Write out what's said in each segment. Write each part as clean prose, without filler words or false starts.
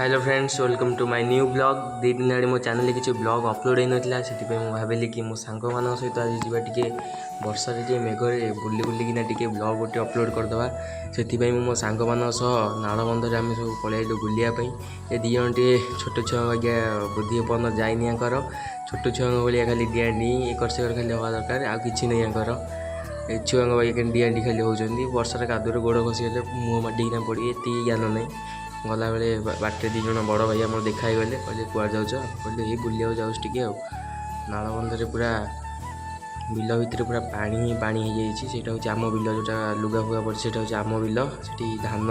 Hello friends, welcome to my new blog. दी दिन आड़े मो चैनल किसी ब्लॉग अपलोड होता से भाविली कि मो सांग मान सहित आज जी वर्षा टे मेघरे बुली बुलिकिना टे ब्लॉग गोटे अपलोड करदे से मो सांग मान नाल बंधर आम सब पलैलु बुलायापी ये दी जन टे छोट छुआ आज्ञा बुद्धि पर्यटन जाइनि छोट छुआ भाया खाली डिया डी एकर सेकर खाली हवा दरकार आ कि नहीं छुआ भाई डिया डी खाली होती वर्षार कादुरे गोड़ खसीगले मुँह माडिकिना पड़ी ये ज्ञान नहीं गला बेले बाटे दी जन बड़ भाई आम देखाई गले कहले कुआ जाऊच कहले ये बुलिया जाऊँ टे नाल बंधर पूरा बिल भितर पूरा पानी पानी हो जाइए से आम बिल जोटा लुगा फुगा पड़ी से आम बिल से धान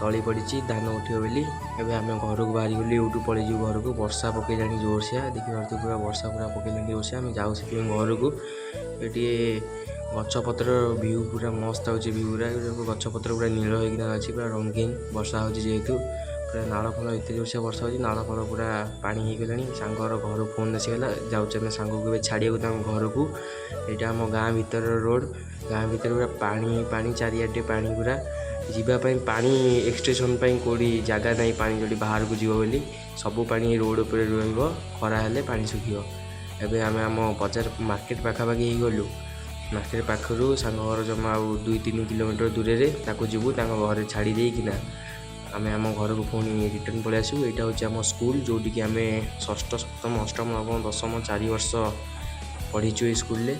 तली पड़ी धान उठे बोली एवं आम घर को बाहरी गलु यूट्यूब पलैजु घर को वर्षा पकईला जोरसिया देखिए पूरा वर्षा पूरा पकईला जोरसिया आम जाऊ से घर को ये गछपतर भ्यू पूरा मस्त हो भ्यूरा गछपतर पूरा नील होना अच्छी पूरा रंगीन वर्षा हो जेहेतु पूरा नाड़ फल एत जोर से वर्षा हो नाड़ फल पूरा पानी हो गला सांगर घर फोन आसीगला जाऊँ सांग को छाड़िया घर को यहाँ आम गाँ भीतर रोड गाँ भीतर पूरा पानी पानी चारिआटे पानी पूरा जीवाई पानी एक्सटेंशन कौड़ी जगह ना पानी जो बाहर को जीव बोली सबू पानी रोड पर खरा हेले पानी सुखियो एवं आम आम बजार मार्केट पाखापाखि गलु मार्केट पाखर सांग घर जमा 2-3 किलोमीटर दूर से जीवु घर छाड़ी देकिना आम आम घर को पुणी रिटर्न पलि आसू। यहाँ हूँ आम स्कूल जोटिकी आम षष्ठ सप्तम अष्टम नवम दशम 4 वर्ष पढ़ीचु ये स्कूल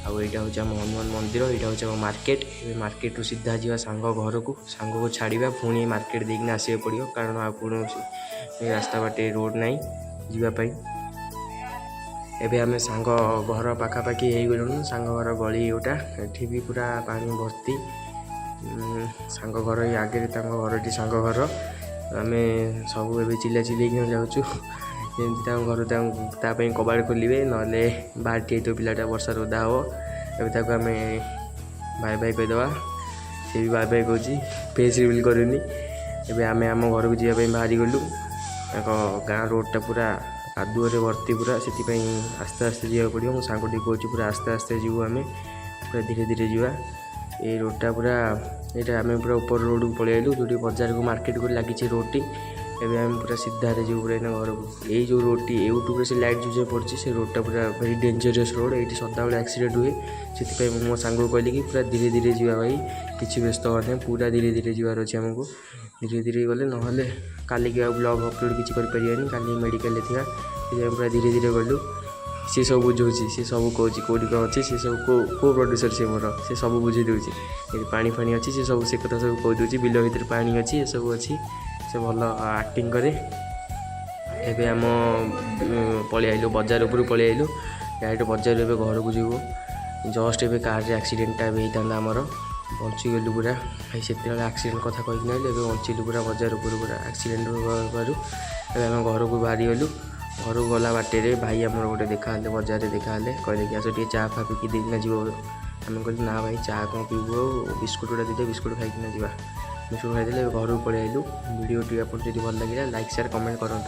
आउ यहाँ हूँ आम हनुमान मंदिर यहाँ हूँ आम मार्केट मार्केट रू सीधा जा सांग घर को सांग को छाड़ा पुणी मार्केट देकिना आसो पड़ो कारण आ कौन रास्ता बाटे रोड ना जीवाई एबे आम सांग घर पाखापाखि हो गलुँ सांग घर गली योटा ये भी पूरा पानी भर्ती सांग घर आगे घर सांग घर आम सब ए चिल्ला चिल्लैक जाऊँ घर कबाड़ खोलिए ना बाहर टी तो पिलाटा वर्षा ओदा हे एवं आम बाय बाय कहीदे सी भी बाय बाय कौच फेस रिविल करूनी एवं आम आम घर को जावाई बाहरी गलु गाँ रोडटा पूरा कादुअरे भर्ती पूरा से आस्ते आस्ते जावाक पड़ो मो सांग टी कौच पूरा आस्ते आस्ते जीवु आम पूरा धीरे धीरे जावा ये रोडटा पूरा यहाँ आम पूरा ऊपर रोड को पलि आलु जो बजार को मार्केट को लगी रोडटी एवं आम पूरा सीधा जीव पूरा घर को यही जो रोडटी यूट्यूब से लाइट जो पड़ी से रोडटा पूरा वेरी डेंजरस रोड ये सदाबले एक्सीडेंट हुए से मो सांग को कहली कि पूरा धीरे धीरे जावा भाई किसी व्यस्त होने पूरा धीरे धीरे जीवार अच्छे आमको धीरे धीरे गले ना काली ब्लॉग अपलोड किसी काली मेडिकल थी पूरा धीरे धीरे गलु सी सब बुझे सी सब कौच कौटी कौन अच्छी सी सब को प्रोड्यूसर सी मोर से सब बुझे दूसरी ये पानी फानी अच्छी से सब से कथा सब कह दूसरी बिल भर पानी अच्छी ये सब अच्छी से भल एक्टिंग करे एवं आम पलि आइलु बजार उपर पलि आइलु डायरेक्ट बजार घर को जीवु जस्ट एवं कार एक्सीडेंटा होता आमर बचीगलु पूरा भाई से एक्सीडेंट कथा कहीकि ना बचीलु पूरा बजार उपर पूरा एक्सीडेंट होबार आम घर को बाहरी गलु घर को गला बाटे भाई आमर गोटे देखा बजार में देखा कहले कि आस टे चा फा पिकी देना जीव आम कहलु ना भाई चा कौन पीबू बिस्कुट गुड़ा दीजिए बिस्कुट खाईकिना जा बिस्कुट खाई घर को पलि आइलु वीडियो टी आप भल लगे लाइक शेयर कमेंट करूँ।